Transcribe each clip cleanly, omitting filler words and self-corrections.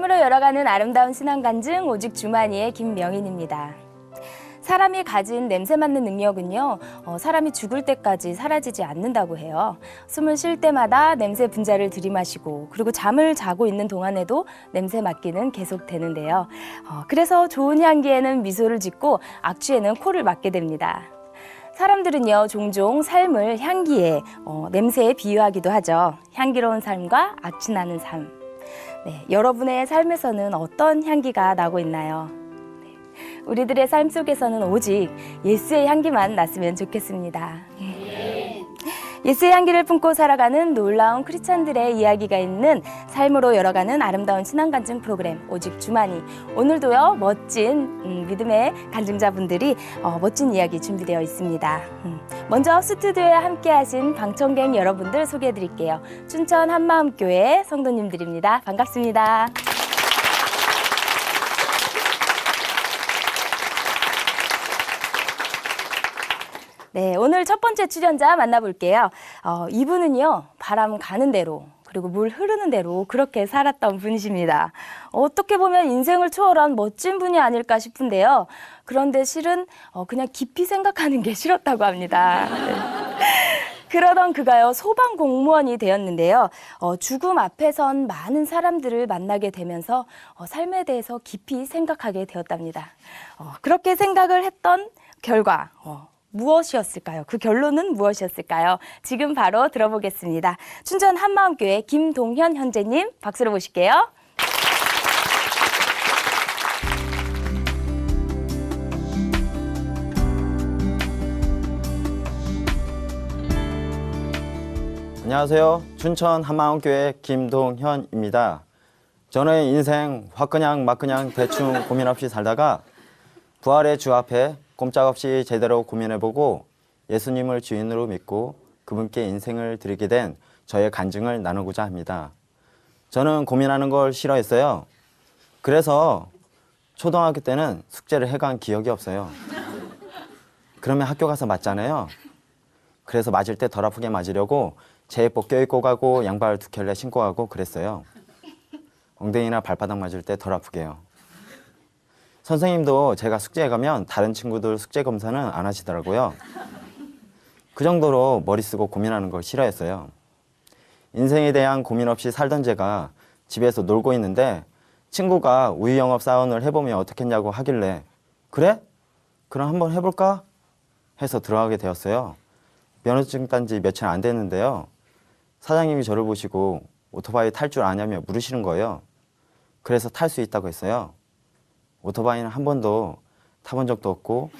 삶으로 열어가는 아름다운 신앙 간증 오직 주만이의 김명인입니다. 사람이 가진 냄새 맡는 능력은요, 사람이 죽을 때까지 사라지지 않는다고 해요. 숨을 쉴 때마다 냄새 분자를 들이마시고 그리고 잠을 자고 있는 동안에도 냄새 맡기는 계속되는데요. 그래서 좋은 향기에는 미소를 짓고 악취에는 코를 막게 됩니다. 사람들은요, 종종 삶을 향기에, 냄새에 비유하기도 하죠. 향기로운 삶과 악취나는 삶. 네, 여러분의 삶에서는 어떤 향기가 나고 있나요? 우리들의 삶 속에서는 오직 예수의 향기만 났으면 좋겠습니다. 예수의 향기를 품고 살아가는 놀라운 크리스찬들의 이야기가 있는 삶으로 열어가는 아름다운 신앙 간증 프로그램 오직 주만이. 오늘도요, 멋진 믿음의 간증자분들이 멋진 이야기 준비되어 있습니다. 먼저 스튜디오에 함께 하신 방청객 여러분들 소개해 드릴게요. 춘천 한마음교회 성도님들입니다. 반갑습니다. 네, 오늘 첫 번째 출연자 만나볼게요. 이분은요, 바람 가는 대로 그리고 물 흐르는 대로 그렇게 살았던 분이십니다. 어떻게 보면 인생을 초월한 멋진 분이 아닐까 싶은데요. 그런데 실은 그냥 깊이 생각하는 게 싫었다고 합니다. 네. 그러던 그가요, 소방 공무원이 되었는데요. 죽음 앞에 선 많은 사람들을 만나게 되면서 삶에 대해서 깊이 생각하게 되었답니다. 그렇게 생각을 했던 결과 무엇이었을까요? 그 결론은 무엇이었을까요? 지금 바로 들어보겠습니다. 춘천 한마음교회 김동현 현재님 박수로 모실게요. 안녕하세요. 춘천 한마음교회 김동현입니다. 저는 인생 화그냥 막그냥 대충 고민 없이 살다가 부활의 주 앞에 꼼짝없이 제대로 고민해보고 예수님을 주인으로 믿고 그분께 인생을 드리게 된 저의 간증을 나누고자 합니다. 저는 고민하는 걸 싫어했어요. 그래서 초등학교 때는 숙제를 해간 기억이 없어요. 그러면 학교 가서 맞잖아요. 그래서 맞을 때 덜 아프게 맞으려고 제복 껴입고 가고 양발 2켤레 신고 가고 그랬어요. 엉덩이나 발바닥 맞을 때 덜 아프게요. 선생님도 제가 숙제에 가면 다른 친구들 숙제 검사는 안 하시더라고요. 그 정도로 머리 쓰고 고민하는 걸 싫어했어요. 인생에 대한 고민 없이 살던 제가 집에서 놀고 있는데 친구가 우유 영업 사원을 해보면 어떻겠냐고 하길래 그래? 그럼 한번 해볼까? 해서 들어가게 되었어요. 면허증 딴 지 며칠 안 됐는데요. 사장님이 저를 보시고 오토바이 탈 줄 아냐며 물으시는 거예요. 그래서 탈 수 있다고 했어요. 오토바이는 한 번도 타본 적도 없고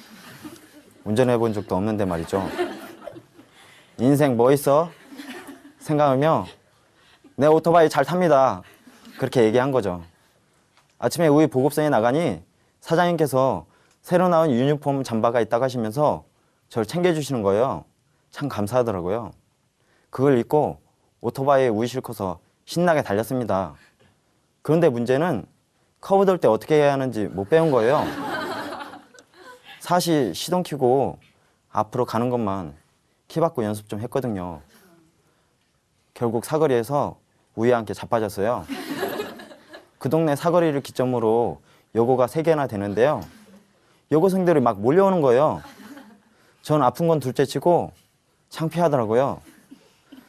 운전해 본 적도 없는데 말이죠. 인생 뭐 있어? 생각하며 내 오토바이 잘 탑니다. 그렇게 얘기한 거죠. 아침에 우리 보급선에 나가니 사장님께서 새로 나온 유니폼 잠바가 있다고 하시면서 저를 챙겨주시는 거예요. 참 감사하더라고요. 그걸 입고 오토바이에 우유 싣고서 신나게 달렸습니다. 그런데 문제는 커브 돌 때 어떻게 해야 하는지 못 배운 거예요. 사실 시동 켜고 앞으로 가는 것만 키 받고 연습 좀 했거든요. 결국 사거리에서 우유와 함께 자빠졌어요. 그 동네 사거리를 기점으로 여고가 3개나 되는데요. 여고생들이 막 몰려오는 거예요. 전 아픈 건 둘째치고 창피하더라고요.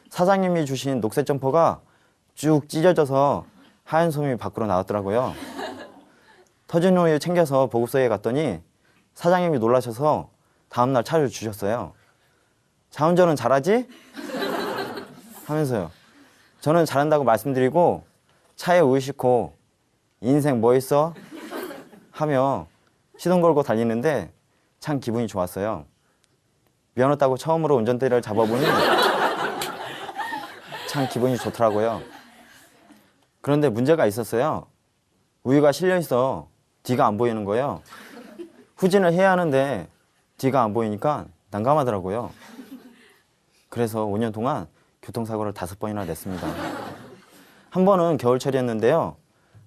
사장님이 주신 녹색 점퍼가 쭉 찢어져서 하얀 솜이 밖으로 나왔더라고요. 터진 우유 챙겨서 보급소에 갔더니 사장님이 놀라셔서 다음날 차를 주셨어요. 차 운전은 잘하지? 하면서요. 저는 잘한다고 말씀드리고 차에 우유 싣고 인생 뭐 있어? 하며 시동 걸고 달리는데 참 기분이 좋았어요. 면허 따고 처음으로 운전대를 잡아보니 참 기분이 좋더라고요. 그런데 문제가 있었어요. 우유가 실려있어 뒤가 안 보이는 거예요. 후진을 해야 하는데 뒤가 안 보이니까 난감하더라고요. 그래서 5년 동안 교통사고를 5번이나 냈습니다. 한 번은 겨울철이었는데요.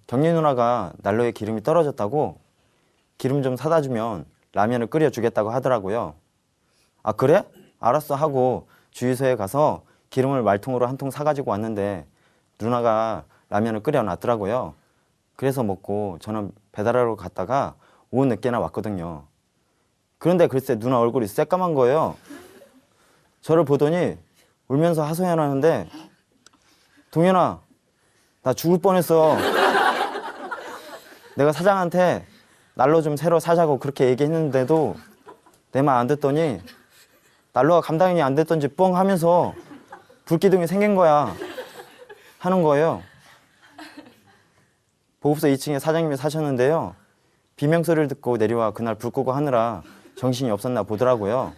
경리 누나가 난로에 기름이 떨어졌다고 기름 좀 사다 주면 라면을 끓여주겠다고 하더라고요. 아 그래? 알았어 하고 주유소에 가서 기름을 말통으로 한 통 사가지고 왔는데 누나가 라면을 끓여놨더라고요. 그래서 먹고 저는 배달하러 갔다가 오후 늦게나 왔거든요. 그런데 글쎄 누나 얼굴이 새까만 거예요. 저를 보더니 울면서 하소연하는데 동현아, 나 죽을 뻔했어. 내가 사장한테 난로 좀 새로 사자고 그렇게 얘기했는데도 내 말 안 듣더니 난로가 감당이 안 됐던지 뻥 하면서 불기둥이 생긴 거야 하는 거예요. 보급소 2층에 사장님이 사셨는데요. 비명소리를 듣고 내려와 그날 불 끄고 하느라 정신이 없었나 보더라고요.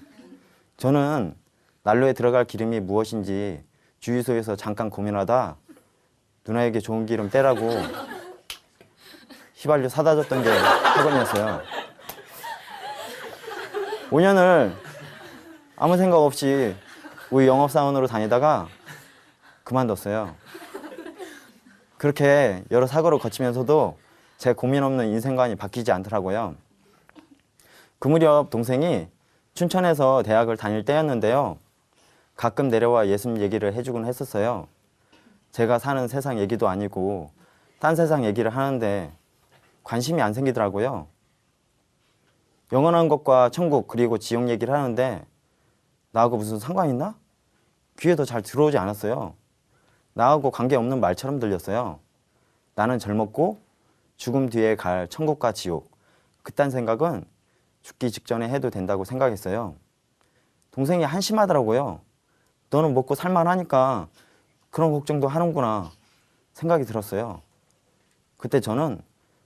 저는 난로에 들어갈 기름이 무엇인지 주유소에서 잠깐 고민하다 누나에게 좋은 기름 떼라고 휘발유 사다 줬던 게 학원이었어요. 5년을 아무 생각 없이 우유 영업사원으로 다니다가 그만뒀어요. 그렇게 여러 사고를 거치면서도 제 고민 없는 인생관이 바뀌지 않더라고요. 그 무렵 동생이 춘천에서 대학을 다닐 때였는데요. 가끔 내려와 예수 얘기를 해주곤 했었어요. 제가 사는 세상 얘기도 아니고 딴 세상 얘기를 하는데 관심이 안 생기더라고요. 영원한 것과 천국 그리고 지옥 얘기를 하는데 나하고 무슨 상관 있나? 귀에도 잘 들어오지 않았어요. 나하고 관계없는 말처럼 들렸어요. 나는 젊었고 죽음 뒤에 갈 천국과 지옥, 그딴 생각은 죽기 직전에 해도 된다고 생각했어요. 동생이 한심하더라고요. 너는 먹고 살만하니까 그런 걱정도 하는구나 생각이 들었어요. 그때 저는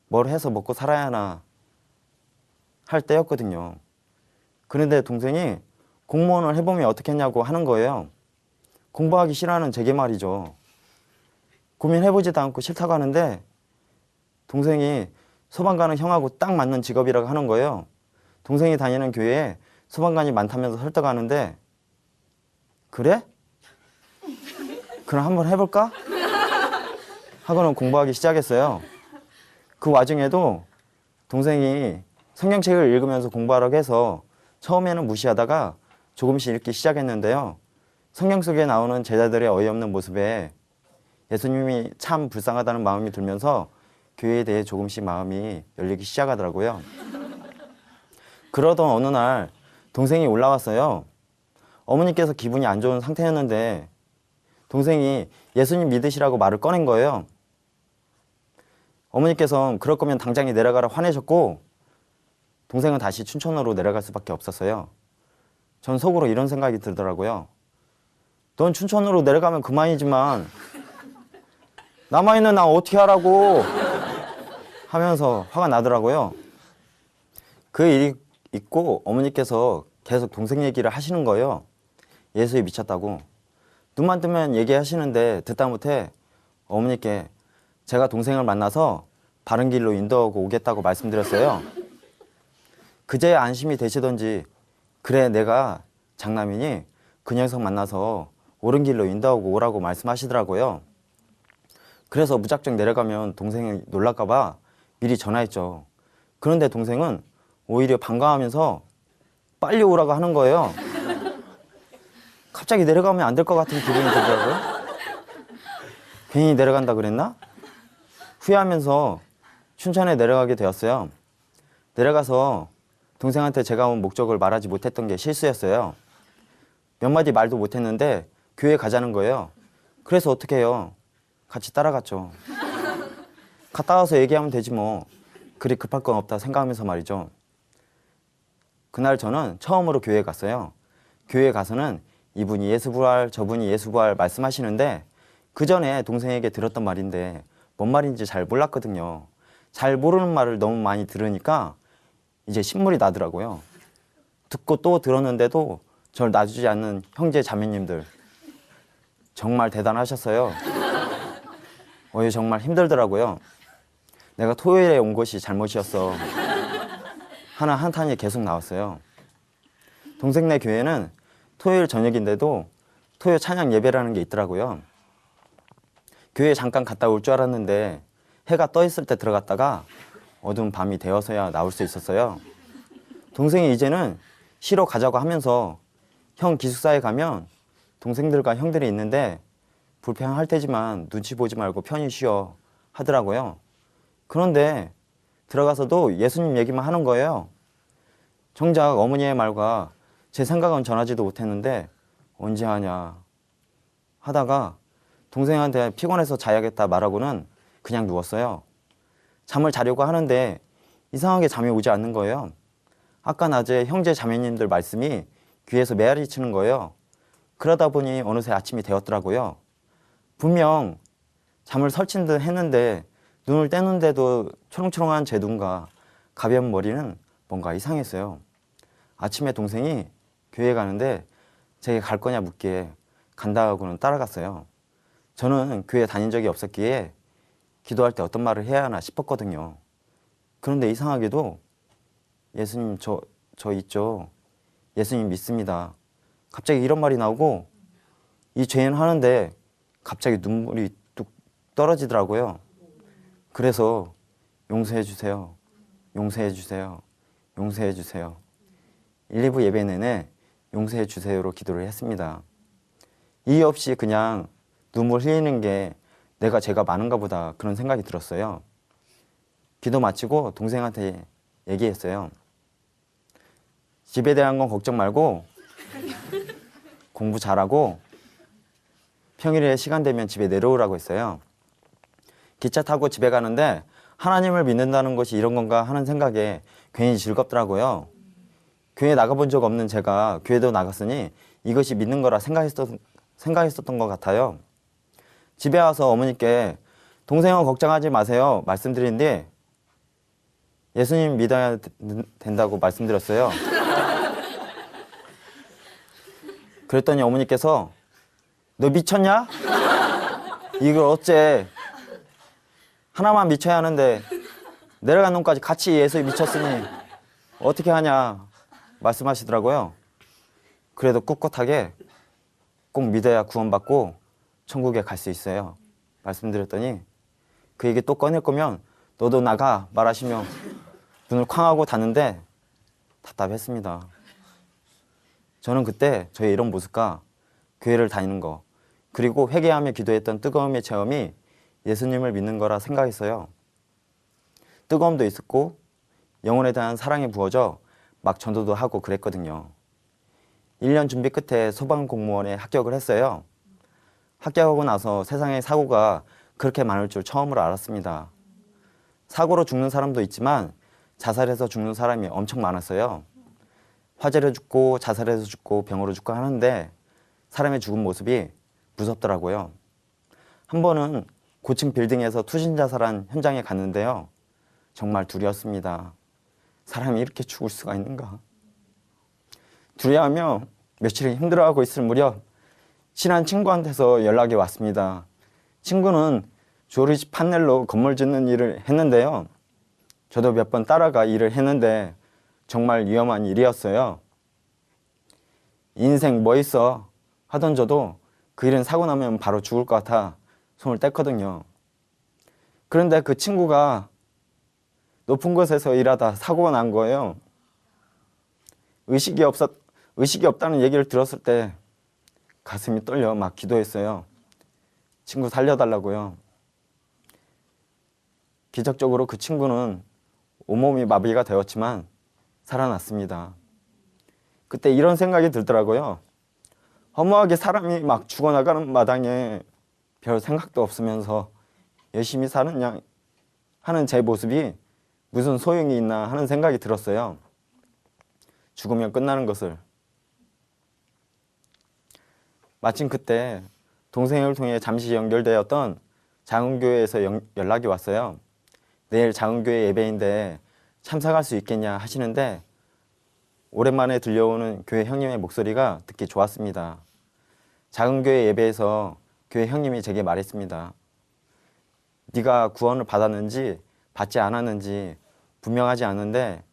뭘 해서 먹고 살아야 하나 할 때였거든요. 그런데 동생이 공무원을 해보면 어떻겠냐고 하는 거예요. 공부하기 싫어하는 제게 말이죠. 고민해보지도 않고 싫다고 하는데 동생이 소방관은 형하고 딱 맞는 직업이라고 하는 거예요. 동생이 다니는 교회에 소방관이 많다면서 설득하는데 그래? 그럼 한번 해볼까? 하고는 공부하기 시작했어요. 그 와중에도 동생이 성경책을 읽으면서 공부하라고 해서 처음에는 무시하다가 조금씩 읽기 시작했는데요. 성경 속에 나오는 제자들의 어이없는 모습에 예수님이 참 불쌍하다는 마음이 들면서 교회에 대해 조금씩 마음이 열리기 시작하더라고요. 그러던 어느 날 동생이 올라왔어요. 어머니께서 기분이 안 좋은 상태였는데 동생이 예수님 믿으시라고 말을 꺼낸 거예요. 어머니께서는 그럴 거면 당장에 내려가라 화내셨고 동생은 다시 춘천으로 내려갈 수밖에 없었어요. 전 속으로 이런 생각이 들더라고요. 넌 춘천으로 내려가면 그만이지만 남아있는 나 어떻게 하라고 하면서 화가 나더라고요. 그 일이 있고 어머니께서 계속 동생 얘기를 하시는 거예요. 예수에 미쳤다고. 눈만 뜨면 얘기하시는데 듣다 못해 어머니께 제가 동생을 만나서 바른 길로 인도하고 오겠다고 말씀드렸어요. 그제야 안심이 되시던지 그래 내가 장남이니 그 녀석 만나서 옳은 길로 인도하고 오라고 말씀하시더라고요. 그래서 무작정 내려가면 동생이 놀랄까 봐 미리 전화했죠. 그런데 동생은 오히려 반가워하면서 빨리 오라고 하는 거예요. 갑자기 내려가면 안 될 것 같은 기분이 들더라고요. 괜히 내려간다 그랬나? 후회하면서 춘천에 내려가게 되었어요. 내려가서 동생한테 제가 온 목적을 말하지 못했던 게 실수였어요. 몇 마디 말도 못했는데 교회 가자는 거예요. 그래서 어떻게 해요? 같이 따라갔죠. 갔다 와서 얘기하면 되지 뭐. 그리 급할 건 없다 생각하면서 말이죠. 그날 저는 처음으로 교회에 갔어요. 교회에 가서는 이분이 예수부활 저분이 예수부활 말씀하시는데 그 전에 동생에게 들었던 말인데 뭔 말인지 잘 몰랐거든요. 잘 모르는 말을 너무 많이 들으니까 이제 신물이 나더라고요. 듣고 또 들었는데도 저를 놔주지 않는 형제 자매님들 정말 대단하셨어요. 정말 힘들더라고요. 내가 토요일에 온 것이 잘못이었어 하는 한탄이 계속 나왔어요. 동생네 교회는 토요일 저녁인데도 토요 찬양 예배라는 게 있더라고요. 교회 잠깐 갔다 올 줄 알았는데 해가 떠 있을 때 들어갔다가 어두운 밤이 되어서야 나올 수 있었어요. 동생이 이제는 쉬러 가자고 하면서 형 기숙사에 가면 동생들과 형들이 있는데 불편할 테지만 눈치 보지 말고 편히 쉬어 하더라고요. 그런데 들어가서도 예수님 얘기만 하는 거예요. 정작 어머니의 말과 제 생각은 전하지도 못했는데 언제 하냐 하다가 동생한테 피곤해서 자야겠다 말하고는 그냥 누웠어요. 잠을 자려고 하는데 이상하게 잠이 오지 않는 거예요. 아까 낮에 형제 자매님들 말씀이 귀에서 메아리 치는 거예요. 그러다 보니 어느새 아침이 되었더라고요. 분명 잠을 설친 듯 했는데 눈을 떼는데도 초롱초롱한 제 눈과 가벼운 머리는 뭔가 이상했어요. 아침에 동생이 교회 가는데 제게 갈 거냐 묻기에 간다 하고는 따라갔어요. 저는 교회 다닌 적이 없었기에 기도할 때 어떤 말을 해야 하나 싶었거든요. 그런데 이상하게도 예수님 저 있죠. 예수님 믿습니다. 갑자기 이런 말이 나오고 이 죄는 하는데 갑자기 눈물이 뚝 떨어지더라고요. 그래서 용서해 주세요. 용서해 주세요. 용서해 주세요. 1, 2부 예배 내내 용서해 주세요로 기도를 했습니다. 이유 없이 그냥 눈물 흘리는 게 내가 죄가 많은가 보다 그런 생각이 들었어요. 기도 마치고 동생한테 얘기했어요. 집에 대한 건 걱정 말고 공부 잘하고 평일에 시간 되면 집에 내려오라고 했어요. 기차 타고 집에 가는데 하나님을 믿는다는 것이 이런 건가 하는 생각에 괜히 즐겁더라고요. 교회 나가본 적 없는 제가 교회도 나갔으니 이것이 믿는 거라 생각했었던 것 같아요. 집에 와서 어머니께 동생은 걱정하지 마세요 말씀드린 뒤 예수님 믿어야 된다고 말씀드렸어요. 그랬더니 어머니께서 너 미쳤냐? 이걸 어째 하나만 미쳐야 하는데 내려간 놈까지 같이 예수에 미쳤으니 어떻게 하냐 말씀하시더라고요. 그래도 꿋꿋하게 꼭 믿어야 구원받고 천국에 갈 수 있어요 말씀드렸더니 그 얘기 또 꺼낼 거면 너도 나가 말하시며 눈을 쾅 하고 닫는데 답답했습니다. 저는 그때 저의 이런 모습과 교회를 다니는 거 그리고 회개하며 기도했던 뜨거움의 체험이 예수님을 믿는 거라 생각했어요. 뜨거움도 있었고 영혼에 대한 사랑이 부어져 막 전도도 하고 그랬거든요. 1년 준비 끝에 소방공무원에 합격을 했어요. 합격하고 나서 세상에 사고가 그렇게 많을 줄 처음으로 알았습니다. 사고로 죽는 사람도 있지만 자살해서 죽는 사람이 엄청 많았어요. 화재로 죽고 자살해서 죽고 병으로 죽고 하는데 사람의 죽은 모습이 무섭더라고요. 한 번은 고층 빌딩에서 투신 자살한 현장에 갔는데요. 정말 두려웠습니다. 사람이 이렇게 죽을 수가 있는가. 두려워하며 며칠 힘들어하고 있을 무렵 친한 친구한테서 연락이 왔습니다. 친구는 조리집 판넬로 건물 짓는 일을 했는데요. 저도 몇 번 따라가 일을 했는데 정말 위험한 일이었어요. 인생 뭐 있어 하던 저도 그 일은 사고 나면 바로 죽을 것 같아 손을 뗐거든요. 그런데 그 친구가 높은 곳에서 일하다 사고가 난 거예요. 의식이 없다는 얘기를 들었을 때 가슴이 떨려 막 기도했어요. 친구 살려달라고요. 기적적으로 그 친구는 온몸이 마비가 되었지만 살아났습니다. 그때 이런 생각이 들더라고요. 허무하게 사람이 막 죽어나가는 마당에 별 생각도 없으면서 열심히 사느냐 하는 제 모습이 무슨 소용이 있나 하는 생각이 들었어요. 죽으면 끝나는 것을. 마침 그때 동생을 통해 잠시 연결되었던 장흥교회에서 연락이 왔어요. 내일 장흥교회 예배인데 참석할 수 있겠냐 하시는데 오랜만에 들려오는 교회 형님의 목소리가 듣기 좋았습니다. 장흥교회 예배에서 교회 형님이 제게 말했습니다. 네가 구원을 받았는지 받지 않았는지 분명하지 않은데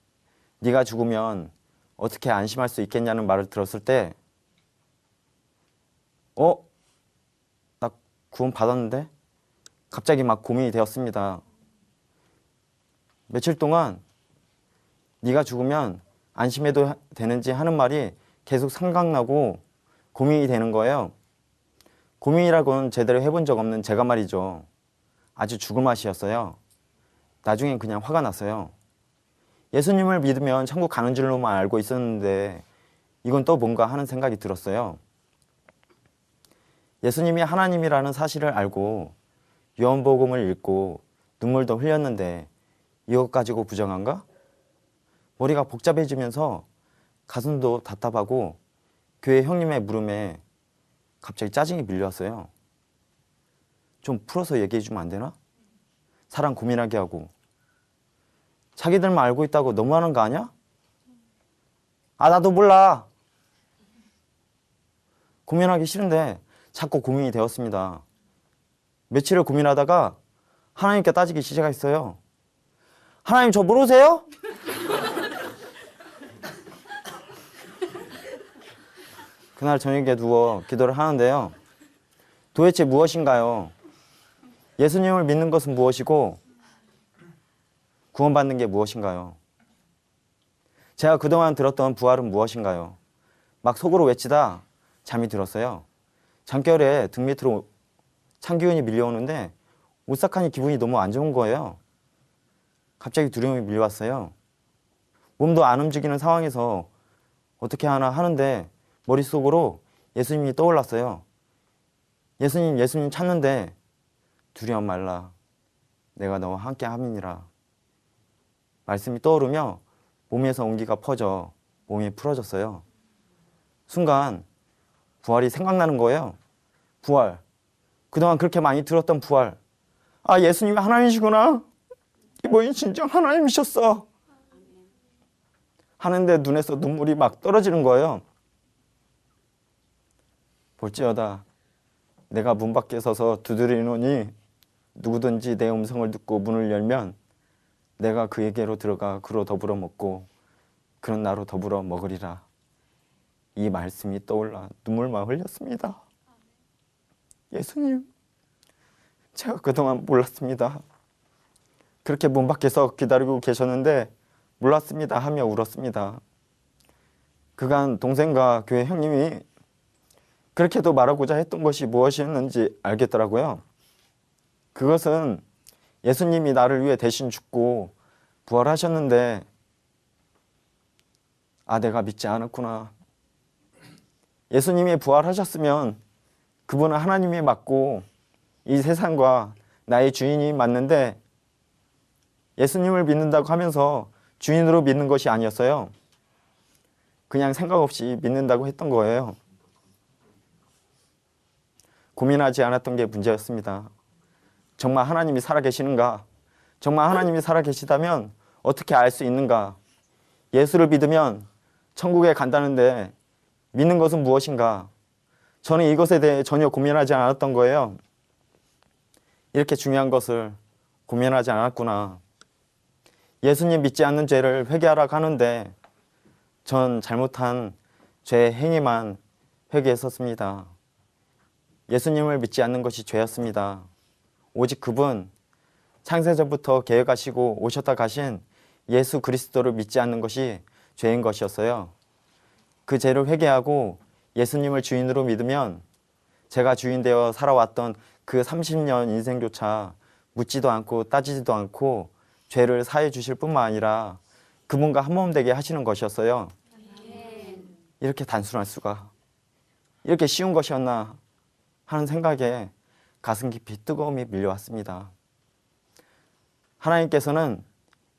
네가 죽으면 어떻게 안심할 수 있겠냐는 말을 들었을 때 나 구원 받았는데? 갑자기 막 고민이 되었습니다. 며칠 동안 네가 죽으면 안심해도 되는지 하는 말이 계속 생각나고 고민이 되는 거예요. 고민이라고는 제대로 해본 적 없는 제가 말이죠. 아주 죽을 맛이었어요. 나중엔 그냥 화가 났어요. 예수님을 믿으면 천국 가는 줄로만 알고 있었는데 이건 또 뭔가 하는 생각이 들었어요. 예수님이 하나님이라는 사실을 알고 요한복음을 읽고 눈물도 흘렸는데 이것 가지고 부정한가? 머리가 복잡해지면서 가슴도 답답하고 교회 형님의 물음에 갑자기 짜증이 밀려왔어요. 좀 풀어서 얘기해 주면 안 되나? 사람 고민하게 하고. 자기들만 알고 있다고 너무하는 거 아니야? 아, 나도 몰라. 고민하기 싫은데 자꾸 고민이 되었습니다. 며칠을 고민하다가 하나님께 따지기 시작했어요. 하나님, 저 모르세요? 그날 저녁에 누워 기도를 하는데요. 도대체 무엇인가요? 예수님을 믿는 것은 무엇이고 구원받는 게 무엇인가요? 제가 그동안 들었던 부활은 무엇인가요? 막 속으로 외치다 잠이 들었어요. 잠결에 등 밑으로 찬 기운이 밀려오는데 오싹하니 기분이 너무 안 좋은 거예요. 갑자기 두려움이 밀려왔어요. 몸도 안 움직이는 상황에서 어떻게 하나 하는데 머릿속으로 예수님이 떠올랐어요. 예수님 찾는데 두려움 말라. 내가 너와 함께 함이니라. 말씀이 떠오르며 몸에서 온기가 퍼져 몸이 풀어졌어요. 순간 부활이 생각나는 거예요. 부활. 그동안 그렇게 많이 들었던 부활. 아, 예수님이 하나님이시구나. 이분이 진정 하나님이셨어. 하는데 눈에서 눈물이 막 떨어지는 거예요. 볼지어다 내가 문 밖에 서서 두드리노니 누구든지 내 음성을 듣고 문을 열면 내가 그에게로 들어가 그로 더불어 먹고 그는 나로 더불어 먹으리라. 이 말씀이 떠올라 눈물만 흘렸습니다. 예수님, 제가 그동안 몰랐습니다. 그렇게 문 밖에서 기다리고 계셨는데 몰랐습니다 하며 울었습니다. 그간 동생과 교회 형님이 그렇게도 말하고자 했던 것이 무엇이었는지 알겠더라고요. 그것은 예수님이 나를 위해 대신 죽고 부활하셨는데 아, 내가 믿지 않았구나. 예수님이 부활하셨으면 그분은 하나님이 맞고 이 세상과 나의 주인이 맞는데 예수님을 믿는다고 하면서 주인으로 믿는 것이 아니었어요. 그냥 생각 없이 믿는다고 했던 거예요. 고민하지 않았던 게 문제였습니다. 정말 하나님이 살아계시는가? 정말 하나님이 살아계시다면 어떻게 알 수 있는가? 예수를 믿으면 천국에 간다는데 믿는 것은 무엇인가? 저는 이것에 대해 전혀 고민하지 않았던 거예요. 이렇게 중요한 것을 고민하지 않았구나. 예수님 믿지 않는 죄를 회개하라고 하는데 전 잘못한 죄의 행위만 회개했었습니다. 예수님을 믿지 않는 것이 죄였습니다. 오직 그분, 창세전부터 계획하시고 오셨다 가신 예수 그리스도를 믿지 않는 것이 죄인 것이었어요. 그 죄를 회개하고 예수님을 주인으로 믿으면 제가 주인 되어 살아왔던 그 30년 인생조차 묻지도 않고 따지지도 않고 죄를 사해 주실 뿐만 아니라 그분과 한 몸 되게 하시는 것이었어요. 이렇게 단순할 수가, 이렇게 쉬운 것이었나 하는 생각에 가슴 깊이 뜨거움이 밀려왔습니다. 하나님께서는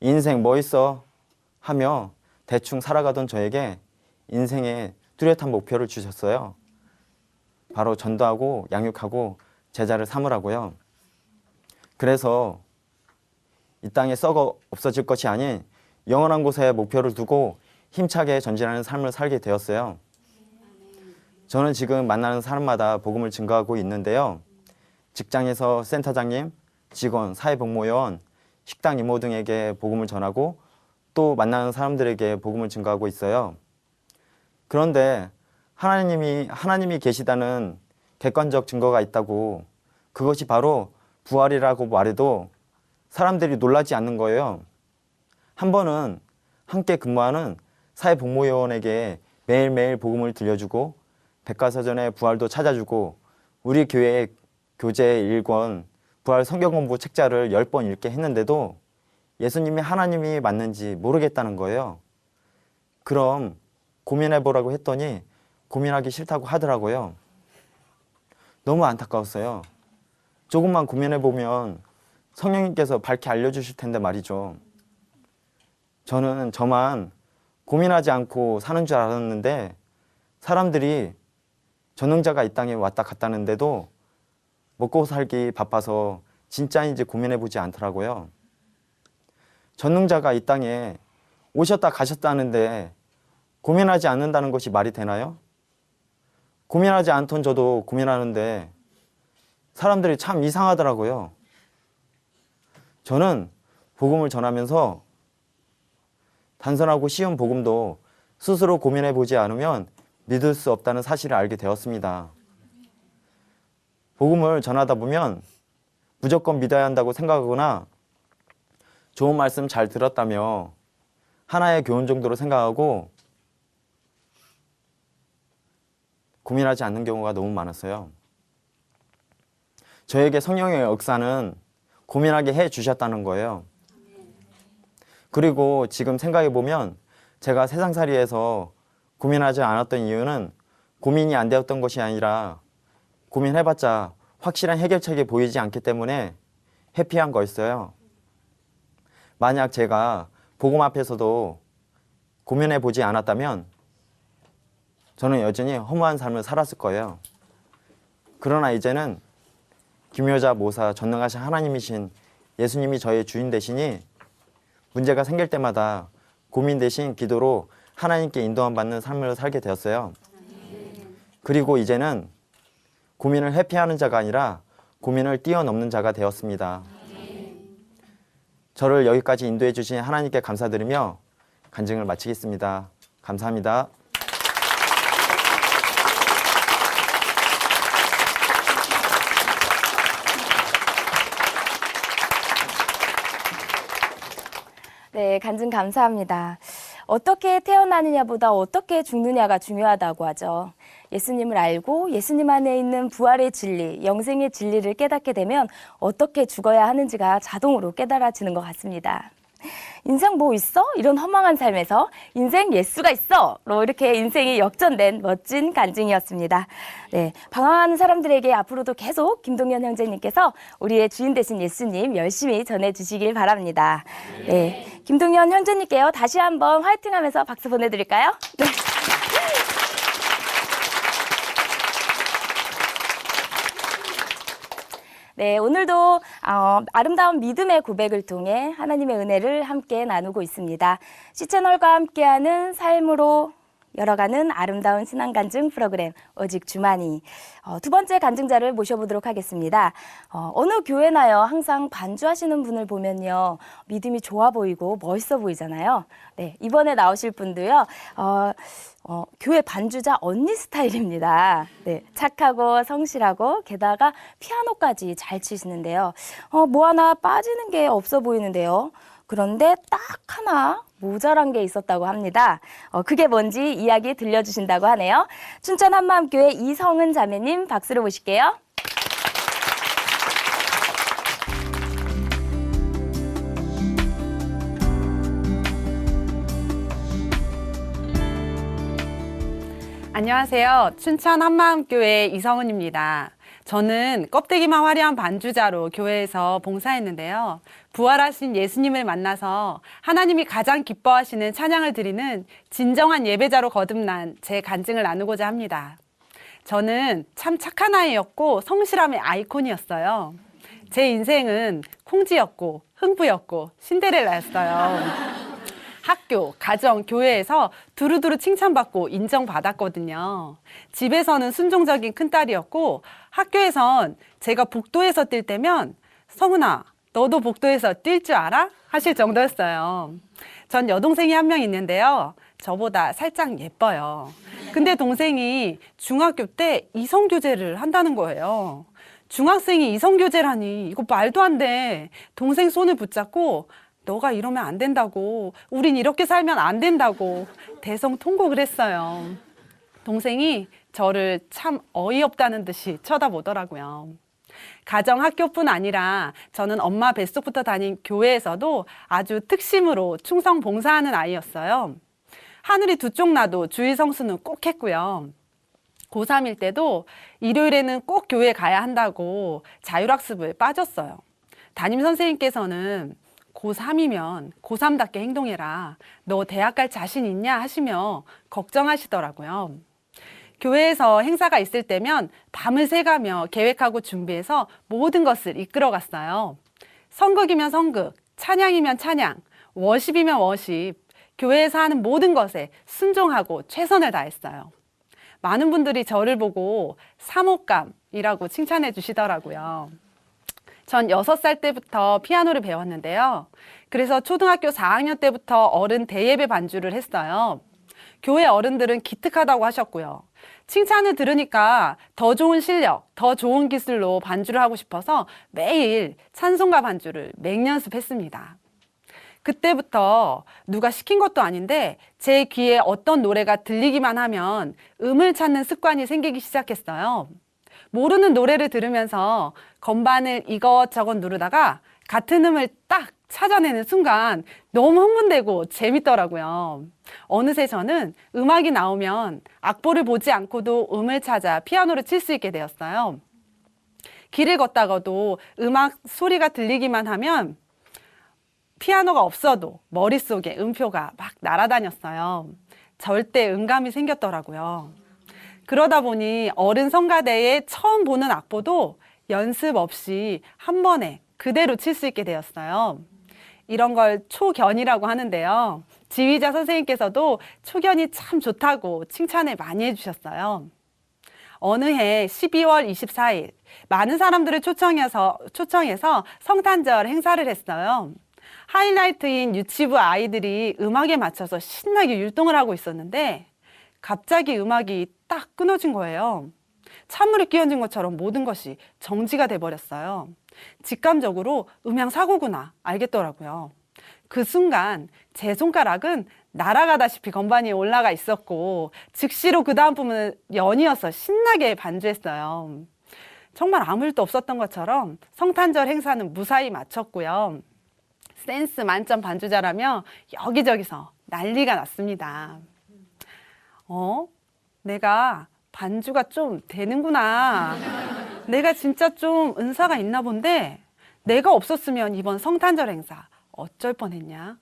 인생 뭐 있어? 하며 대충 살아가던 저에게 인생의 뚜렷한 목표를 주셨어요. 바로 전도하고 양육하고 제자를 삼으라고요. 그래서 이 땅에 썩어 없어질 것이 아닌 영원한 곳에 목표를 두고 힘차게 전진하는 삶을 살게 되었어요. 저는 지금 만나는 사람마다 복음을 증거하고 있는데요. 직장에서 센터장님, 직원, 사회복무요원, 식당 이모 등에게 복음을 전하고 또 만나는 사람들에게 복음을 증거하고 있어요. 그런데 하나님이 계시다는 객관적 증거가 있다고, 그것이 바로 부활이라고 말해도 사람들이 놀라지 않는 거예요. 한 번은 함께 근무하는 사회복무요원에게 매일매일 복음을 들려주고 백과사전에 부활도 찾아주고 우리 교회의 교재 1권 부활 성경 공부 책자를 10번 읽게 했는데도 예수님이 하나님이 맞는지 모르겠다는 거예요. 그럼 고민해보라고 했더니 고민하기 싫다고 하더라고요. 너무 안타까웠어요. 조금만 고민해보면 성령님께서 밝게 알려주실 텐데 말이죠. 저는 저만 고민하지 않고 사는 줄 알았는데 사람들이 전능자가 이 땅에 왔다 갔다는데도 먹고 살기 바빠서 진짜인지 고민해보지 않더라고요. 전능자가 이 땅에 오셨다 가셨다는데 고민하지 않는다는 것이 말이 되나요? 고민하지 않던 저도 고민하는데 사람들이 참 이상하더라고요. 저는 복음을 전하면서 단순하고 쉬운 복음도 스스로 고민해보지 않으면 믿을 수 없다는 사실을 알게 되었습니다. 복음을 전하다 보면 무조건 믿어야 한다고 생각하거나 좋은 말씀 잘 들었다며 하나의 교훈 정도로 생각하고 고민하지 않는 경우가 너무 많았어요. 저에게 성령의 역사는 고민하게 해 주셨다는 거예요. 그리고 지금 생각해 보면 제가 세상살이에서 고민하지 않았던 이유는 고민이 안 되었던 것이 아니라 고민해봤자 확실한 해결책이 보이지 않기 때문에 회피한 거였어요. 만약 제가 복음 앞에서도 고민해보지 않았다면 저는 여전히 허무한 삶을 살았을 거예요. 그러나 이제는 김효자 모사 전능하신 하나님이신 예수님이 저의 주인 되시니 문제가 생길 때마다 고민 대신 기도로 하나님께 인도함 받는 삶을 살게 되었어요. 그리고 이제는 고민을 회피하는 자가 아니라 고민을 뛰어넘는 자가 되었습니다. 저를 여기까지 인도해 주신 하나님께 감사드리며 간증을 마치겠습니다. 감사합니다. 네, 간증 감사합니다. 어떻게 태어나느냐보다 어떻게 죽느냐가 중요하다고 하죠. 예수님을 알고 예수님 안에 있는 부활의 진리, 영생의 진리를 깨닫게 되면 어떻게 죽어야 하는지가 자동으로 깨달아지는 것 같습니다. 인생 뭐 있어? 이런 허망한 삶에서 인생 예수가 있어! 로 이렇게 인생이 역전된 멋진 간증이었습니다. 네, 방황하는 사람들에게 앞으로도 계속 김동현 형제님께서 우리의 주인 되신 예수님 열심히 전해주시길 바랍니다. 네, 김동현 형제님께요. 다시 한번 화이팅하면서 박수 보내드릴까요? 네. 네, 오늘도 아름다운 믿음의 고백을 통해 하나님의 은혜를 함께 나누고 있습니다. C채널과 함께하는 삶으로 열어가는 아름다운 신앙 간증 프로그램 오직 주만이 두 번째 간증자를 모셔보도록 하겠습니다. 어느 교회나요 항상 반주하시는 분을 보면요 믿음이 좋아 보이고 멋있어 보이잖아요. 네, 이번에 나오실 분도요 교회 반주자 언니 스타일입니다. 네, 착하고 성실하고 게다가 피아노까지 잘 치시는데요. 뭐 하나 빠지는 게 없어 보이는데요. 그런데 딱 하나 모자란 게 있었다고 합니다. 그게 뭔지 이야기 들려주신다고 하네요. 춘천 한마음교회 이성은 자매님 박수로 모실게요. 안녕하세요. 춘천 한마음교회 이성은입니다. 저는 껍데기만 화려한 반주자로 교회에서 봉사했는데요. 부활하신 예수님을 만나서 하나님이 가장 기뻐하시는 찬양을 드리는 진정한 예배자로 거듭난 제 간증을 나누고자 합니다. 저는 참 착한 아이였고 성실함의 아이콘이었어요. 제 인생은 콩쥐였고 흥부였고 신데렐라였어요. 학교, 가정, 교회에서 두루두루 칭찬받고 인정받았거든요. 집에서는 순종적인 큰딸이었고 학교에선 제가 복도에서 뛸 때면 성은아, 너도 복도에서 뛸 줄 알아? 하실 정도였어요. 전 여동생이 한 명 있는데요. 저보다 살짝 예뻐요. 근데 동생이 중학교 때 이성교제를 한다는 거예요. 중학생이 이성교제라니 이거 말도 안 돼. 동생 손을 붙잡고 너가 이러면 안 된다고, 우린 이렇게 살면 안 된다고 대성통곡을 했어요. 동생이 저를 참 어이없다는 듯이 쳐다보더라고요. 가정학교뿐 아니라 저는 엄마 뱃속부터 다닌 교회에서도 아주 특심으로 충성 봉사하는 아이였어요. 하늘이 두 쪽 나도 주일 성수는 꼭 했고요. 고3일 때도 일요일에는 꼭 교회 가야 한다고 자율학습을 빠졌어요. 담임 선생님께서는 고3이면 고3답게 행동해라. 너 대학 갈 자신 있냐 하시며 걱정하시더라고요. 교회에서 행사가 있을 때면 밤을 새가며 계획하고 준비해서 모든 것을 이끌어 갔어요. 선극이면 선극, 찬양이면 찬양, 워십이면 워십, 교회에서 하는 모든 것에 순종하고 최선을 다했어요. 많은 분들이 저를 보고 사목감이라고 칭찬해 주시더라고요. 전 6살 때부터 피아노를 배웠는데요. 그래서 초등학교 4학년 때부터 어른 대예배 반주를 했어요. 교회 어른들은 기특하다고 하셨고요. 칭찬을 들으니까 더 좋은 실력, 더 좋은 기술로 반주를 하고 싶어서 매일 찬송가 반주를 맹연습했습니다. 그때부터 누가 시킨 것도 아닌데 제 귀에 어떤 노래가 들리기만 하면 음을 찾는 습관이 생기기 시작했어요. 모르는 노래를 들으면서 건반을 이것저것 누르다가 같은 음을 딱 찾아내는 순간 너무 흥분되고 재밌더라고요. 어느새 저는 음악이 나오면 악보를 보지 않고도 음을 찾아 피아노를 칠 수 있게 되었어요. 길을 걷다가도 음악 소리가 들리기만 하면 피아노가 없어도 머릿속에 음표가 막 날아다녔어요. 절대 음감이 생겼더라고요. 그러다 보니 어른 성가대에 처음 보는 악보도 연습 없이 한 번에 그대로 칠 수 있게 되었어요. 이런 걸 초견이라고 하는데요. 지휘자 선생님께서도 초견이 참 좋다고 칭찬을 많이 해주셨어요. 어느 해 12월 24일 많은 사람들을 초청해서 성탄절 행사를 했어요. 하이라이트인 유치부 아이들이 음악에 맞춰서 신나게 율동을 하고 있었는데 갑자기 음악이 딱 끊어진 거예요. 찬물이 끼얹은 것처럼 모든 것이 정지가 돼버렸어요. 직감적으로 음향 사고구나 알겠더라고요. 그 순간 제 손가락은 날아가다시피 건반 위에 올라가 있었고 즉시로 그 다음 부분은 연이어서 신나게 반주했어요. 정말 아무 일도 없었던 것처럼 성탄절 행사는 무사히 마쳤고요. 센스 만점 반주자라며 여기저기서 난리가 났습니다. 내가 반주가 좀 되는구나. 내가 진짜 좀 은사가 있나 본데 내가 없었으면 이번 성탄절 행사 어쩔 뻔했냐.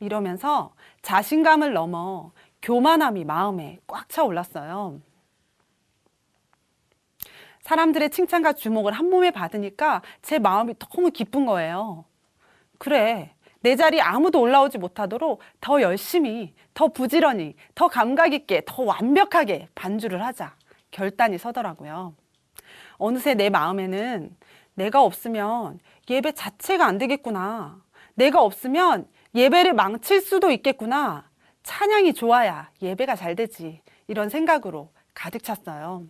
이러면서 자신감을 넘어 교만함이 마음에 꽉 차 올랐어요. 사람들의 칭찬과 주목을 한 몸에 받으니까 제 마음이 너무 기쁜 거예요. 그래, 내 자리에 아무도 올라오지 못하도록 더 열심히, 더 부지런히, 더 감각 있게, 더 완벽하게 반주를 하자. 결단이 서더라고요. 어느새 내 마음에는 내가 없으면 예배 자체가 안 되겠구나. 내가 없으면 예배를 망칠 수도 있겠구나. 찬양이 좋아야 예배가 잘 되지. 이런 생각으로 가득 찼어요.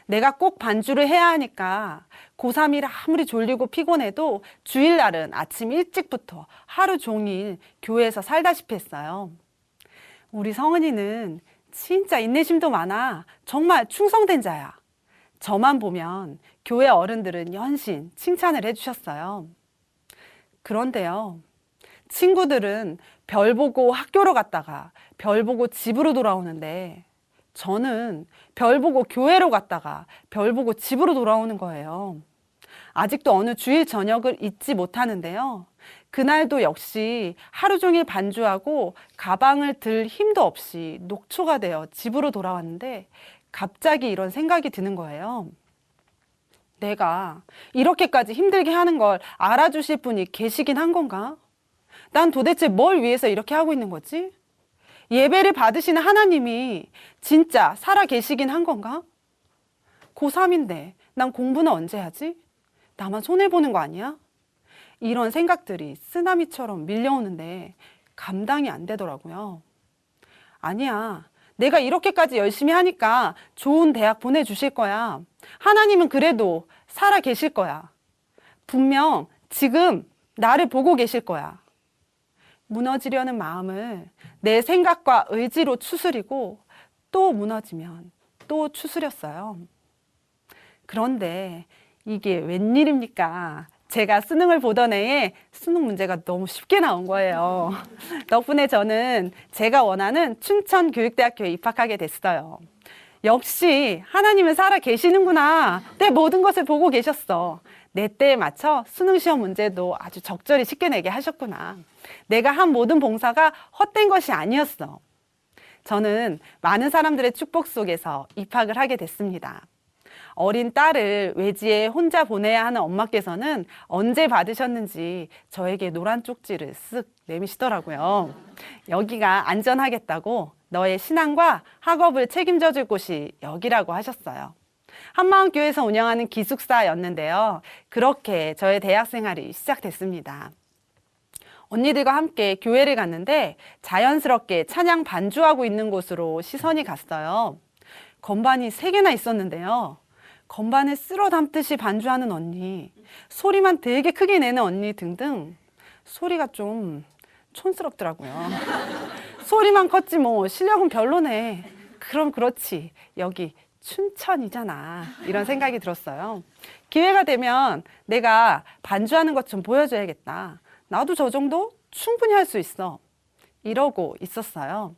내가 꼭 반주를 해야 하니까 고3이라 아무리 졸리고 피곤해도 주일날은 아침 일찍부터 하루 종일 교회에서 살다시피 했어요. 우리 성은이는 진짜 인내심도 많아. 정말 충성된 자야. 저만 보면 교회 어른들은 연신 칭찬을 해주셨어요. 그런데요, 친구들은 별 보고 학교로 갔다가 별 보고 집으로 돌아오는데 저는 별 보고 교회로 갔다가 별 보고 집으로 돌아오는 거예요. 아직도 어느 주일 저녁을 잊지 못하는데요. 그날도 역시 하루 종일 반주하고 가방을 들 힘도 없이 녹초가 되어 집으로 돌아왔는데 갑자기 이런 생각이 드는 거예요. 내가 이렇게까지 힘들게 하는 걸 알아주실 분이 계시긴 한 건가? 난 도대체 뭘 위해서 이렇게 하고 있는 거지? 예배를 받으시는 하나님이 진짜 살아 계시긴 한 건가? 고3인데 난 공부는 언제 하지? 나만 손해보는 거 아니야? 이런 생각들이 쓰나미처럼 밀려오는데 감당이 안 되더라고요. 아니야. 내가 이렇게까지 열심히 하니까 좋은 대학 보내주실 거야. 하나님은 그래도 살아 계실 거야. 분명 지금 나를 보고 계실 거야. 무너지려는 마음을 내 생각과 의지로 추스리고 또 무너지면 또 추스렸어요. 그런데 이게 웬일입니까? 제가 수능을 보던 해에 수능 문제가 너무 쉽게 나온 거예요. 덕분에 저는 제가 원하는 춘천교육대학교에 입학하게 됐어요. 역시 하나님은 살아 계시는구나. 내 모든 것을 보고 계셨어. 내 때에 맞춰 수능 시험 문제도 아주 적절히 쉽게 내게 하셨구나. 내가 한 모든 봉사가 헛된 것이 아니었어. 저는 많은 사람들의 축복 속에서 입학을 하게 됐습니다. 어린 딸을 외지에 혼자 보내야 하는 엄마께서는 언제 받으셨는지 저에게 노란 쪽지를 쓱 내미시더라고요. 여기가 안전하겠다고 너의 신앙과 학업을 책임져 줄 곳이 여기라고 하셨어요. 한마음교회에서 운영하는 기숙사였는데요. 그렇게 저의 대학 생활이 시작됐습니다. 언니들과 함께 교회를 갔는데 자연스럽게 찬양 반주하고 있는 곳으로 시선이 갔어요. 건반이 3개나 있었는데요. 건반을 쓸어 담듯이 반주하는 언니, 소리만 되게 크게 내는 언니 등등 소리가 좀 촌스럽더라고요. 소리만 컸지 뭐 실력은 별로네. 그럼 그렇지. 여기 춘천이잖아. 이런 생각이 들었어요. 기회가 되면 내가 반주하는 것 좀 보여줘야겠다. 나도 저 정도 충분히 할 수 있어. 이러고 있었어요.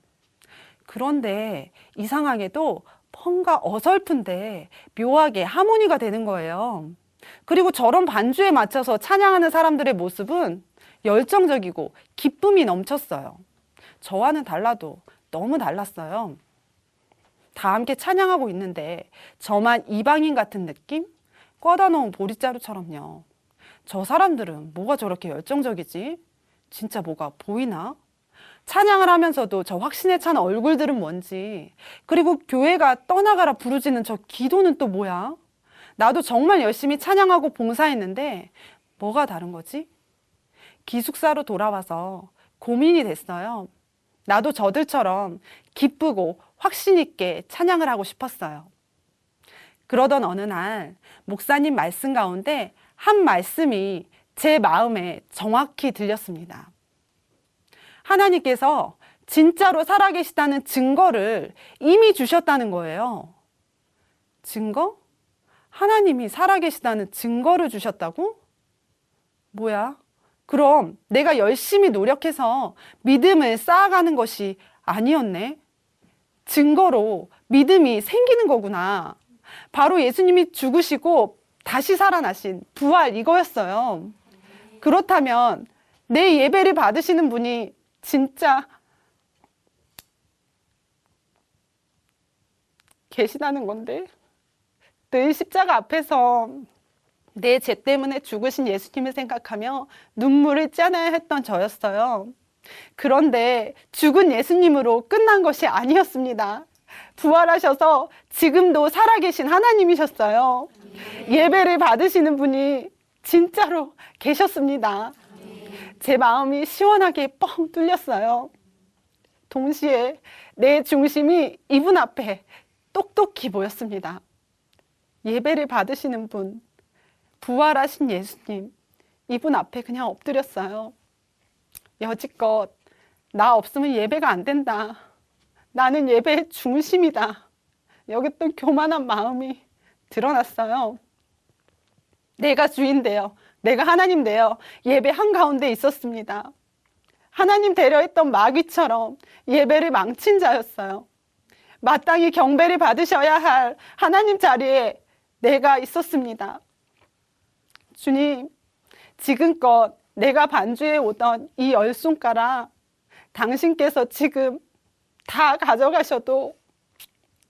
그런데 이상하게도 뭔가 어설픈데 묘하게 하모니가 되는 거예요. 그리고 저런 반주에 맞춰서 찬양하는 사람들의 모습은 열정적이고 기쁨이 넘쳤어요. 저와는 달라도 너무 달랐어요. 다 함께 찬양하고 있는데 저만 이방인 같은 느낌? 꽂아 놓은 보릿자루처럼요. 저 사람들은 뭐가 저렇게 열정적이지? 진짜 뭐가 보이나? 찬양을 하면서도 저 확신에 찬 얼굴들은 뭔지, 그리고 교회가 떠나가라 부르짖는 저 기도는 또 뭐야? 나도 정말 열심히 찬양하고 봉사했는데 뭐가 다른 거지? 기숙사로 돌아와서 고민이 됐어요. 나도 저들처럼 기쁘고 확신 있게 찬양을 하고 싶었어요. 그러던 어느 날 목사님 말씀 가운데 한 말씀이 제 마음에 정확히 들렸습니다. 하나님께서 진짜로 살아계시다는 증거를 이미 주셨다는 거예요. 증거? 하나님이 살아계시다는 증거를 주셨다고? 뭐야? 그럼 내가 열심히 노력해서 믿음을 쌓아가는 것이 아니었네? 증거로 믿음이 생기는 거구나. 바로 예수님이 죽으시고 다시 살아나신 부활 이거였어요. 그렇다면 내 예배를 받으시는 분이 진짜 계시다는 건데, 늘 십자가 앞에서 내 죄 때문에 죽으신 예수님을 생각하며 눈물을 짜내야 했던 저였어요. 그런데 죽은 예수님으로 끝난 것이 아니었습니다. 부활하셔서 지금도 살아계신 하나님이셨어요. 예배를 받으시는 분이 진짜로 계셨습니다. 제 마음이 시원하게 뻥 뚫렸어요. 동시에 내 중심이 이분 앞에 똑똑히 보였습니다. 예배를 받으시는 분, 부활하신 예수님, 이분 앞에 그냥 엎드렸어요. 여지껏 나 없으면 예배가 안 된다. 나는 예배의 중심이다. 여기 또 교만한 마음이 드러났어요. 내가 주인 되어, 내가 하나님 되어 예배 한가운데 있었습니다. 하나님 되려 했던 마귀처럼 예배를 망친 자였어요. 마땅히 경배를 받으셔야 할 하나님 자리에 내가 있었습니다. 주님, 지금껏 내가 반주해 오던 이 10손가락 당신께서 지금 다 가져가셔도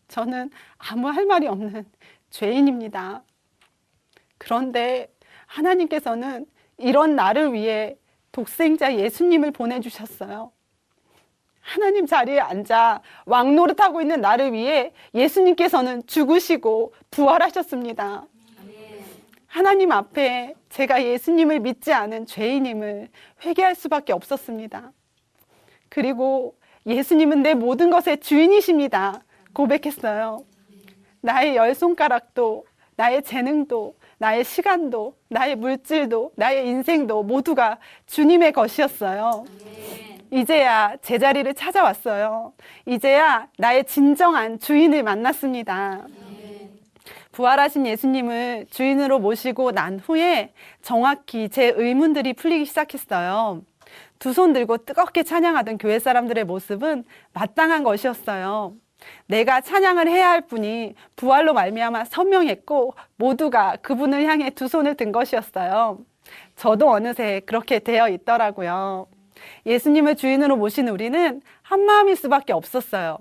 저는 아무 할 말이 없는 죄인입니다. 그런데 하나님께서는 이런 나를 위해 독생자 예수님을 보내주셨어요. 하나님 자리에 앉아 왕노릇하고 있는 나를 위해 예수님께서는 죽으시고 부활하셨습니다. 하나님 앞에 제가 예수님을 믿지 않은 죄인임을 회개할 수밖에 없었습니다. 그리고 예수님은 내 모든 것의 주인이십니다. 고백했어요. 나의 10손가락도, 나의 재능도, 나의 시간도, 나의 물질도, 나의 인생도 모두가 주님의 것이었어요. 이제야 제자리를 찾아왔어요. 이제야 나의 진정한 주인을 만났습니다. 부활하신 예수님을 주인으로 모시고 난 후에 정확히 제 의문들이 풀리기 시작했어요. 두 손 들고 뜨겁게 찬양하던 교회 사람들의 모습은 마땅한 것이었어요. 내가 찬양을 해야 할 분이 부활로 말미암아 선명했고 모두가 그분을 향해 두 손을 든 것이었어요. 저도 어느새 그렇게 되어 있더라고요. 예수님을 주인으로 모신 우리는 한마음일 수밖에 없었어요.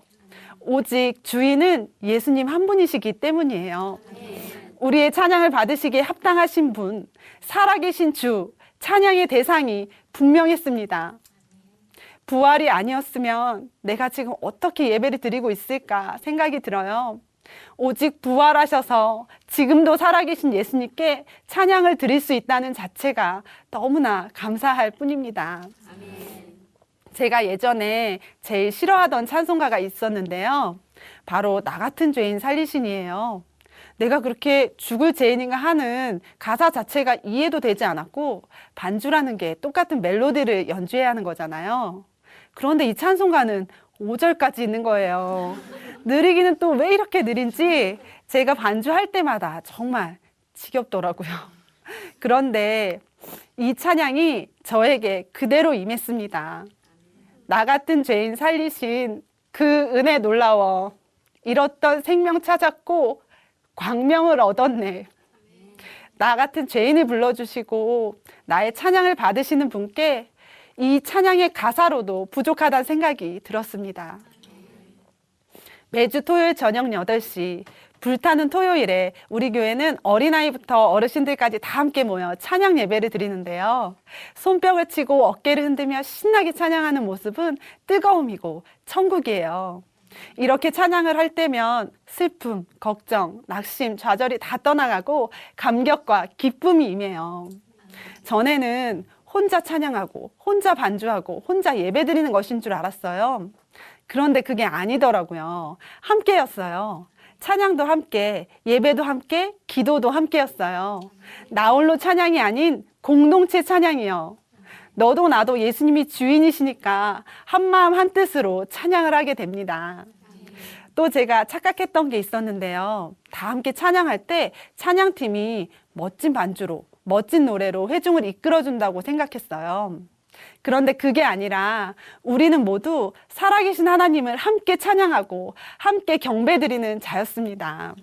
오직 주인은 예수님 한 분이시기 때문이에요. 우리의 찬양을 받으시기에 합당하신 분, 살아계신 주, 찬양의 대상이 분명했습니다. 부활이 아니었으면 내가 지금 어떻게 예배를 드리고 있을까 생각이 들어요. 오직 부활하셔서 지금도 살아계신 예수님께 찬양을 드릴 수 있다는 자체가 너무나 감사할 뿐입니다. 제가 예전에 제일 싫어하던 찬송가가 있었는데요. 바로 나 같은 죄인 살리신이에요. 내가 그렇게 죽을 죄인인가 하는 가사 자체가 이해도 되지 않았고 반주라는 게 똑같은 멜로디를 연주해야 하는 거잖아요. 그런데 이 찬송가는 5절까지 있는 거예요. 느리기는 또 왜 이렇게 느린지 제가 반주할 때마다 정말 지겹더라고요. 그런데 이 찬양이 저에게 그대로 임했습니다. 나 같은 죄인 살리신 그 은혜 놀라워. 잃었던 생명 찾았고 광명을 얻었네. 나 같은 죄인을 불러주시고 나의 찬양을 받으시는 분께 이 찬양의 가사로도 부족하다는 생각이 들었습니다. 매주 토요일 저녁 8시 불타는 토요일에 우리 교회는 어린아이부터 어르신들까지 다 함께 모여 찬양 예배를 드리는데요. 손뼉을 치고 어깨를 흔들며 신나게 찬양하는 모습은 뜨거움이고 천국이에요. 이렇게 찬양을 할 때면 슬픔, 걱정, 낙심, 좌절이 다 떠나가고 감격과 기쁨이 임해요. 전에는 혼자 찬양하고 혼자 반주하고 혼자 예배드리는 것인 줄 알았어요. 그런데 그게 아니더라고요. 함께였어요. 찬양도 함께, 예배도 함께, 기도도 함께였어요. 나 홀로 찬양이 아닌 공동체 찬양이요. 너도 나도 예수님이 주인이시니까 한마음 한뜻으로 찬양을 하게 됩니다. 또 제가 착각했던 게 있었는데요. 다 함께 찬양할 때 찬양팀이 멋진 반주로, 멋진 노래로 회중을 이끌어준다고 생각했어요. 그런데 그게 아니라 우리는 모두 살아계신 하나님을 함께 찬양하고 함께 경배드리는 자였습니다.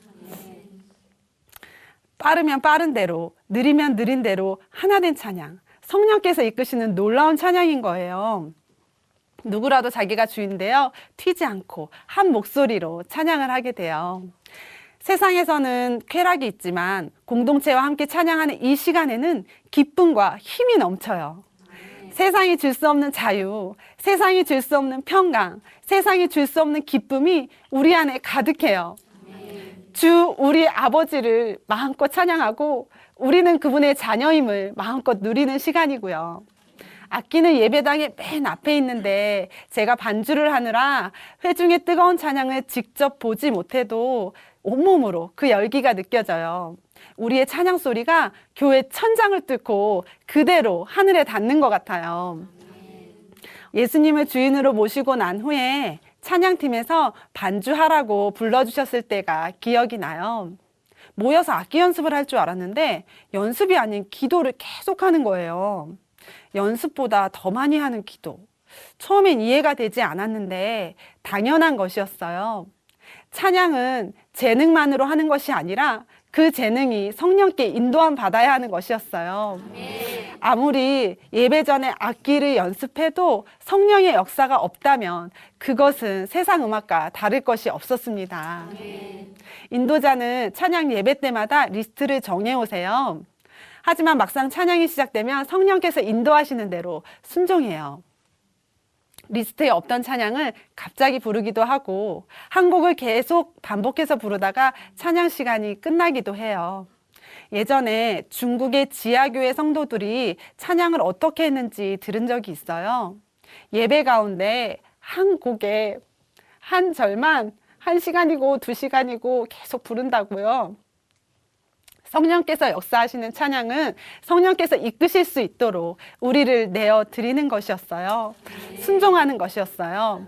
빠르면 빠른 대로, 느리면 느린 대로 하나된 찬양, 성령께서 이끄시는 놀라운 찬양인 거예요. 누구라도 자기가 주인데요, 튀지 않고 한 목소리로 찬양을 하게 돼요. 세상에서는 쾌락이 있지만 공동체와 함께 찬양하는 이 시간에는 기쁨과 힘이 넘쳐요. 세상이 줄 수 없는 자유, 세상이 줄 수 없는 평강, 세상이 줄 수 없는 기쁨이 우리 안에 가득해요. 주 우리 아버지를 마음껏 찬양하고 우리는 그분의 자녀임을 마음껏 누리는 시간이고요. 악기는 예배당의 맨 앞에 있는데 제가 반주를 하느라 회중의 뜨거운 찬양을 직접 보지 못해도 온몸으로 그 열기가 느껴져요. 우리의 찬양 소리가 교회 천장을 뚫고 그대로 하늘에 닿는 것 같아요. 예수님을 주인으로 모시고 난 후에 찬양팀에서 반주하라고 불러주셨을 때가 기억이 나요. 모여서 악기 연습을 할 줄 알았는데 연습이 아닌 기도를 계속하는 거예요. 연습보다 더 많이 하는 기도. 처음엔 이해가 되지 않았는데 당연한 것이었어요. 찬양은 재능만으로 하는 것이 아니라 그 재능이 성령께 인도함 받아야 하는 것이었어요. 아무리 예배 전에 악기를 연습해도 성령의 역사가 없다면 그것은 세상 음악과 다를 것이 없었습니다. 인도자는 찬양 예배 때마다 리스트를 정해오세요. 하지만 막상 찬양이 시작되면 성령께서 인도하시는 대로 순종해요. 리스트에 없던 찬양을 갑자기 부르기도 하고 한 곡을 계속 반복해서 부르다가 찬양 시간이 끝나기도 해요. 예전에 중국의 지하교회 성도들이 찬양을 어떻게 했는지 들은 적이 있어요. 예배 가운데 한 곡에 한 절만 1시간이고 2시간이고 계속 부른다고요. 성령께서 역사하시는 찬양은 성령께서 이끄실 수 있도록 우리를 내어 드리는 것이었어요. 순종하는 것이었어요.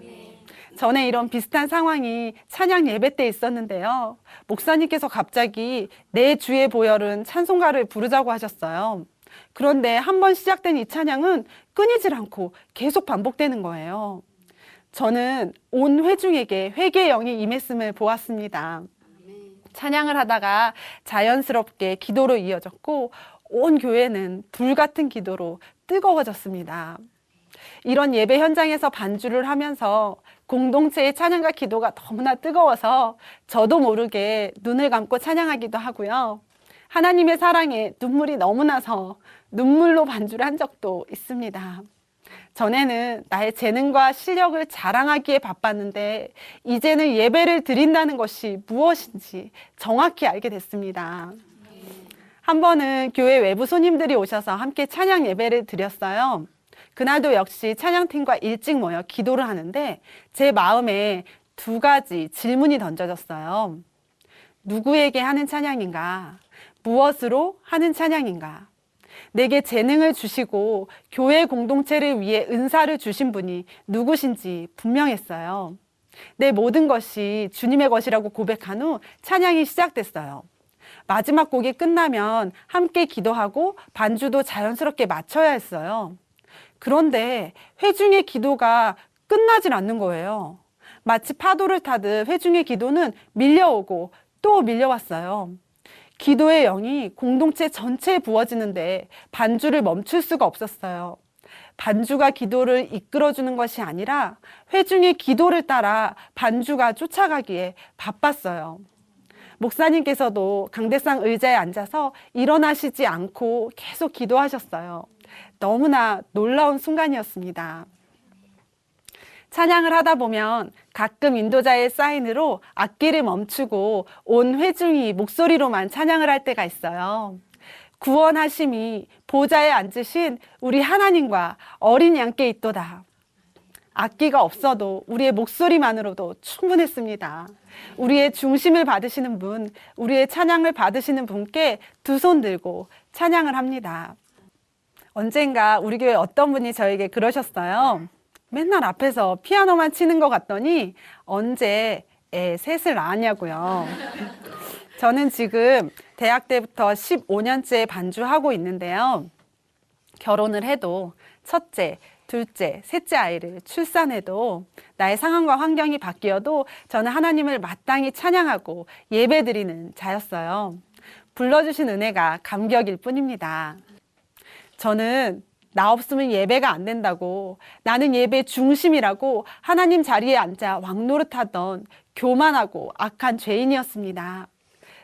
전에 이런 비슷한 상황이 찬양 예배 때 있었는데요. 목사님께서 갑자기 내 주의 보혈은 찬송가를 부르자고 하셨어요. 그런데 한 번 시작된 이 찬양은 끊이질 않고 계속 반복되는 거예요. 저는 온 회중에게 회개의 영이 임했음을 보았습니다. 찬양을 하다가 자연스럽게 기도로 이어졌고 온 교회는 불같은 기도로 뜨거워졌습니다. 이런 예배 현장에서 반주를 하면서 공동체의 찬양과 기도가 너무나 뜨거워서 저도 모르게 눈을 감고 찬양하기도 하고요. 하나님의 사랑에 눈물이 너무 나서 눈물로 반주를 한 적도 있습니다. 전에는 나의 재능과 실력을 자랑하기에 바빴는데 이제는 예배를 드린다는 것이 무엇인지 정확히 알게 됐습니다. 한 번은 교회 외부 손님들이 오셔서 함께 찬양 예배를 드렸어요. 그날도 역시 찬양팀과 일찍 모여 기도를 하는데 제 마음에 두 가지 질문이 던져졌어요. 누구에게 하는 찬양인가? 무엇으로 하는 찬양인가? 내게 재능을 주시고 교회 공동체를 위해 은사를 주신 분이 누구신지 분명했어요. 내 모든 것이 주님의 것이라고 고백한 후 찬양이 시작됐어요. 마지막 곡이 끝나면 함께 기도하고 반주도 자연스럽게 맞춰야 했어요. 그런데 회중의 기도가 끝나질 않는 거예요. 마치 파도를 타듯 회중의 기도는 밀려오고 또 밀려왔어요. 기도의 영이 공동체 전체에 부어지는데 반주를 멈출 수가 없었어요. 반주가 기도를 이끌어주는 것이 아니라 회중의 기도를 따라 반주가 쫓아가기에 바빴어요. 목사님께서도 강대상 의자에 앉아서 일어나시지 않고 계속 기도하셨어요. 너무나 놀라운 순간이었습니다. 찬양을 하다 보면 가끔 인도자의 사인으로 악기를 멈추고 온 회중이 목소리로만 찬양을 할 때가 있어요. 구원하심이 보좌에 앉으신 우리 하나님과 어린 양께 있도다. 악기가 없어도 우리의 목소리만으로도 충분했습니다. 우리의 중심을 받으시는 분, 우리의 찬양을 받으시는 분께 두 손 들고 찬양을 합니다. 언젠가 우리 교회 어떤 분이 저에게 그러셨어요. 맨날 앞에서 피아노만 치는 것 같더니 언제 셋을 낳았냐고요. 저는 지금 대학 때부터 15년째 반주하고 있는데요. 결혼을 해도 첫째, 둘째, 셋째 아이를 출산해도 나의 상황과 환경이 바뀌어도 저는 하나님을 마땅히 찬양하고 예배드리는 자였어요. 불러주신 은혜가 감격일 뿐입니다. 저는 나 없으면 예배가 안 된다고, 나는 예배 중심이라고 하나님 자리에 앉아 왕노릇하던 교만하고 악한 죄인이었습니다.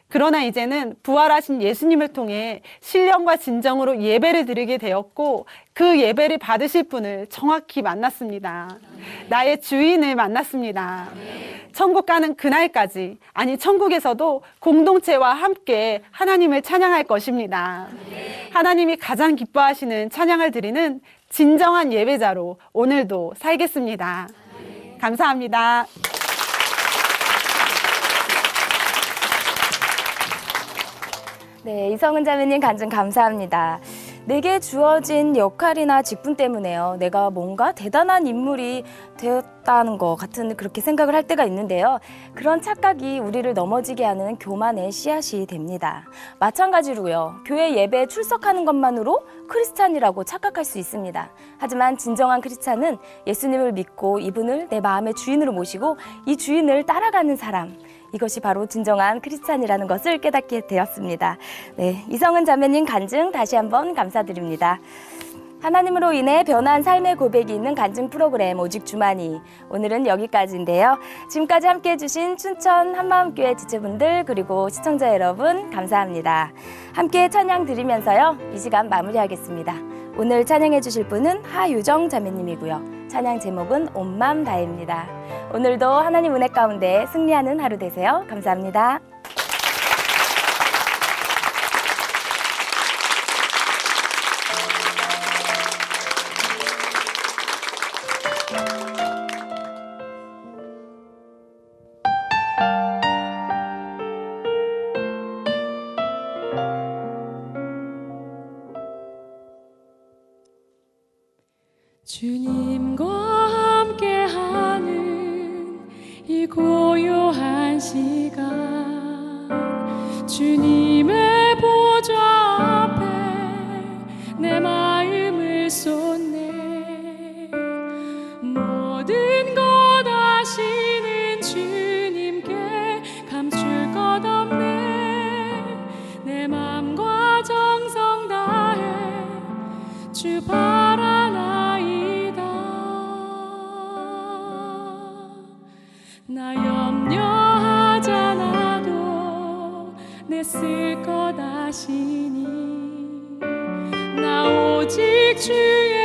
그러나 이제는 부활하신 예수님을 통해 신령과 진정으로 예배를 드리게 되었고 그 예배를 받으실 분을 정확히 만났습니다. 나의 주인을 만났습니다. 천국 가는 그날까지, 아니 천국에서도 공동체와 함께 하나님을 찬양할 것입니다. 하나님이 가장 기뻐하시는 찬양을 드리는 진정한 예배자로 오늘도 살겠습니다. 감사합니다. 네, 이성은 자매님 간증 감사합니다. 내게 주어진 역할이나 직분 때문에요. 내가 뭔가 대단한 인물이 되었다는 것 같은 그렇게 생각을 할 때가 있는데요. 그런 착각이 우리를 넘어지게 하는 교만의 씨앗이 됩니다. 마찬가지로요. 교회 예배에 출석하는 것만으로 크리스찬이라고 착각할 수 있습니다. 하지만 진정한 크리스찬은 예수님을 믿고 이분을 내 마음의 주인으로 모시고 이 주인을 따라가는 사람. 이것이 바로 진정한 크리스찬이라는 것을 깨닫게 되었습니다. 네, 이성은 자매님 간증 다시 한번 감사드립니다. 하나님으로 인해 변한 삶의 고백이 있는 간증 프로그램 오직 주만이 오늘은 여기까지인데요. 지금까지 함께해 주신 춘천 한마음교회 지체분들 그리고 시청자 여러분 감사합니다. 함께 찬양 드리면서요. 이 시간 마무리하겠습니다. 오늘 찬양해 주실 분은 하유정 자매님이고요. 찬양 제목은 온 맘 다해입니다. 오늘도 하나님 은혜 가운데 승리하는 하루 되세요. 감사합니다. 주님과 함께하는 주님의 보좌 앞에 내 마음을 쏟네. 모든 것 아시는 주님께 감출 것 없네. 내 맘과 정성 다해 주 바라나이다. 나 염려하잖아도 내 쓸 것 아시니 나 오직 주의